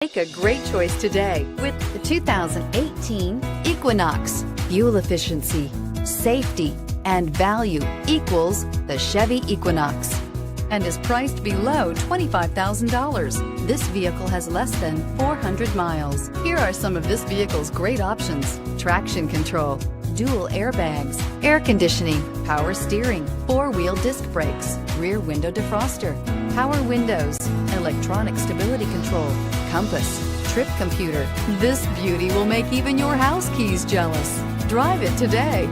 Make a great choice today with the 2018 Equinox. Fuel efficiency, safety, and value equals the Chevy Equinox and is priced below $25,000. This vehicle has less than 400 miles. Here are some of this vehicle's great options: traction control, dual airbags, air conditioning, power steering, four-wheel disc brakes, rear window defroster, power windows, electronic stability control, compass, trip computer. This beauty will make even your house keys jealous. Drive it today.